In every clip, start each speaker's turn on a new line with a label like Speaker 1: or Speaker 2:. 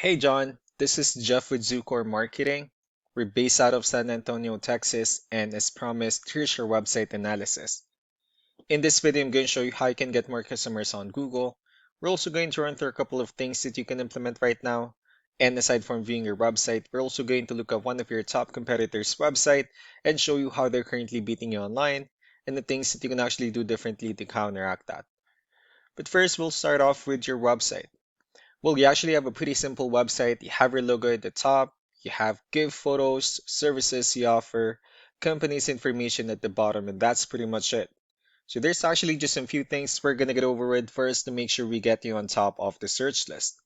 Speaker 1: Hey John, this is Jeff with Zucor Marketing. We're based out of San Antonio, Texas, and as promised, here's your website analysis. In this video, I'm going to show you how you can get more customers on Google. We're also going to run through a couple of things that you can implement right now. And aside from viewing your website, we're also going to look at one of your top competitors' website and show you how they're currently beating you online and the things that you can actually do differently to counteract that. But first, we'll start off with your website. Well, you actually have a pretty simple website. You have your logo at the top, you have give photos, services you offer, company's information at the bottom, and that's pretty much it. So there's actually just a few things we're gonna get over with first to make sure we get you on top of the search list.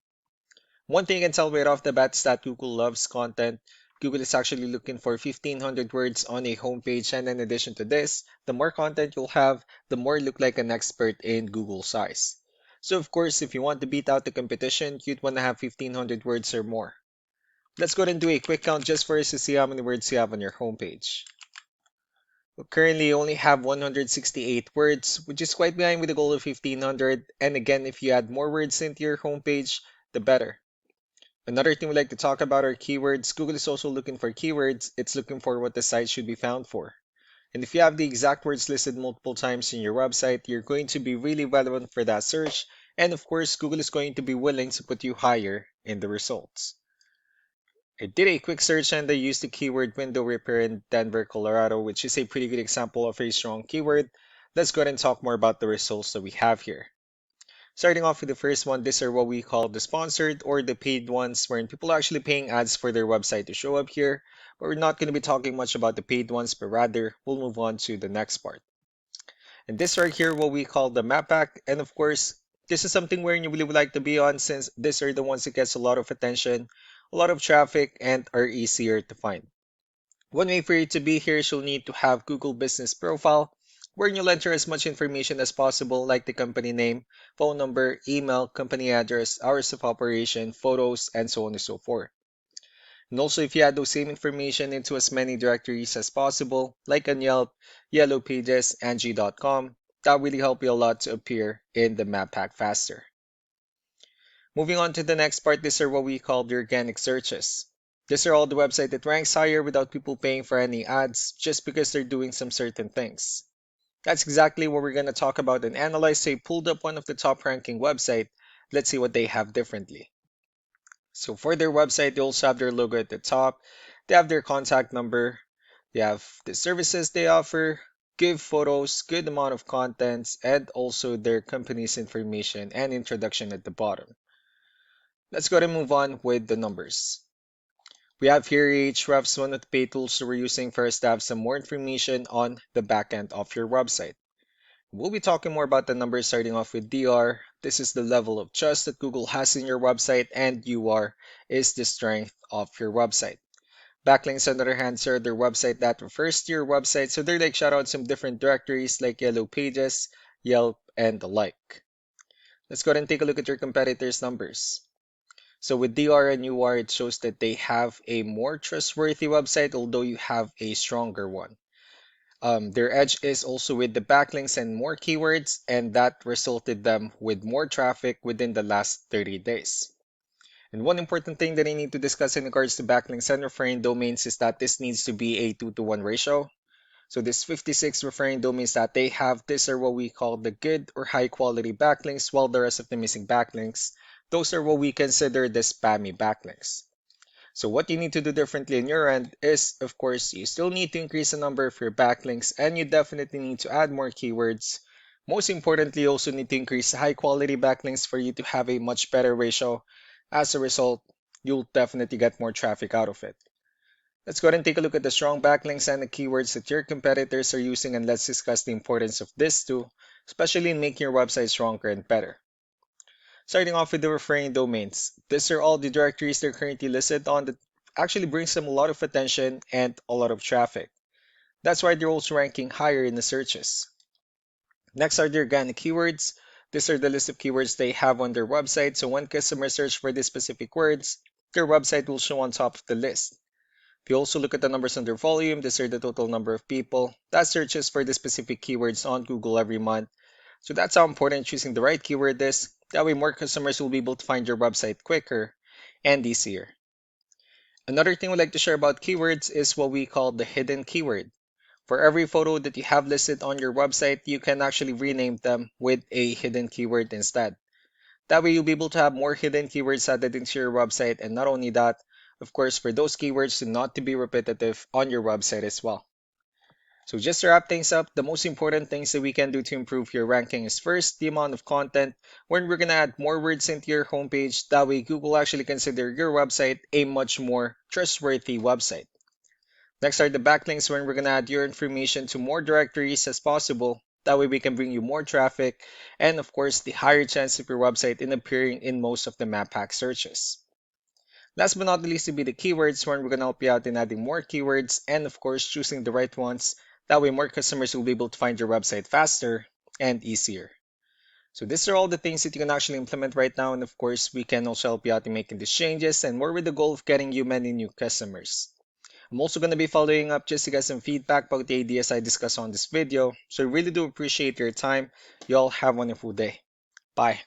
Speaker 1: One thing you can tell right off the bat is that Google loves content. Google is actually looking for 1500 words on a homepage, and in addition to this, the more content you'll have, the more you look like an expert in Google's eyes. So of course, if you want to beat out the competition, you'd want to have 1500 words or more. Let's go ahead and do a quick count just for us to see how many words you have on your homepage. We currently only have 168 words, which is quite behind with the goal of 1500. And again, if you add more words into your homepage, the better. Another thing we like to talk about are keywords. Google is also looking for keywords. It's looking for what the site should be found for. And if you have the exact words listed multiple times in your website, you're going to be really relevant for that search. And of course, Google is going to be willing to put you higher in the results. I did a quick search and I used the keyword window repair in Denver, Colorado, which is a pretty good example of a strong keyword. Let's go ahead and talk more about the results that we have here. Starting off with the first one, these are what we call the sponsored or the paid ones, wherein people are actually paying ads for their website to show up here. But we're not going to be talking much about the paid ones, but rather we'll move on to the next part. And this right here, what we call the map pack. And of course, this is something where you really would like to be on since these are the ones that gets a lot of attention, a lot of traffic, and are easier to find. One way for you to be here is you'll need to have Google Business Profile, where you'll enter as much information as possible, like the company name, phone number, email, company address, hours of operation, photos, and so on and so forth. And also, if you add those same information into as many directories as possible, like on Yelp, Yellow Pages, Angie.com, that really help you a lot to appear in the map pack faster. Moving on to the next part, these are what we call the organic searches. These are all the website that ranks higher without people paying for any ads just because they're doing some certain things. That's exactly what we're going to talk about and analyze. So I pulled up one of the top ranking website. Let's see what they have differently. So for their website, they also have their logo at the top. They have their contact number. They have the services they offer, give photos, good amount of contents, and also their company's information and introduction at the bottom. Let's go ahead and move on with the numbers. We have here Ahrefs, one of the paid tools that we're using for us to have some more information on the backend of your website. We'll be talking more about the numbers starting off with DR. This is the level of trust that Google has in your website, and UR is the strength of your website. Backlinks, on the other hand, are their website that refers to your website, so they're like shout out some different directories like Yellow Pages, Yelp, and the like. Let's go ahead and take a look at your competitors' numbers. So with DR and UR, it shows that they have a more trustworthy website, although you have a stronger one. Their edge is also with the backlinks and more keywords, and that resulted them with more traffic within the last 30 days. And one important thing that I need to discuss in regards to backlinks and referring domains is that this needs to be a 2 to 1 ratio. So this 56 referring domains that they have, these are what we call the good or high quality backlinks, while the rest of the missing backlinks, those are what we consider the spammy backlinks. So what you need to do differently on your end is, of course, you still need to increase the number of your backlinks and you definitely need to add more keywords. Most importantly, you also need to increase high quality backlinks for you to have a much better ratio. As a result, you'll definitely get more traffic out of it. Let's go ahead and take a look at the strong backlinks and the keywords that your competitors are using, and let's discuss the importance of this too, especially in making your website stronger and better. Starting off with the referring domains. These are all the directories they're currently listed on that actually brings them a lot of attention and a lot of traffic. That's why they're also ranking higher in the searches. Next are the organic keywords. These are the list of keywords they have on their website, so when customers search for these specific words, their website will show on top of the list. If you also look at the numbers under volume, these are the total number of people that searches for the specific keywords on Google every month. So that's how important choosing the right keyword is. That way more customers will be able to find your website quicker. and easier. Another thing we'd like to share about keywords is what we call the hidden keyword. For every photo that you have listed on your website, you can actually rename them with a hidden keyword instead. That way, you'll be able to have more hidden keywords added into your website, and not only that, of course, for those keywords to not to be repetitive on your website as well. So just to wrap things up, the most important things that we can do to improve your ranking is first, the amount of content, when we're going to add more words into your homepage. That way, Google actually consider your website a much more trustworthy website. Next are the backlinks, when we're going to add your information to more directories as possible. That way we can bring you more traffic and of course the higher chance of your website in appearing in most of the map hack searches. Last but not least will be the keywords, when we're going to help you out in adding more keywords and of course choosing the right ones. That way more customers will be able to find your website faster and easier. So these are all the things that you can actually implement right now, and of course we can also help you out in making these changes and more with the goal of getting you many new customers. I'm also going to be following up just to get some feedback about the ideas I discussed on this video. So I really do appreciate your time. You all have a wonderful day. Bye.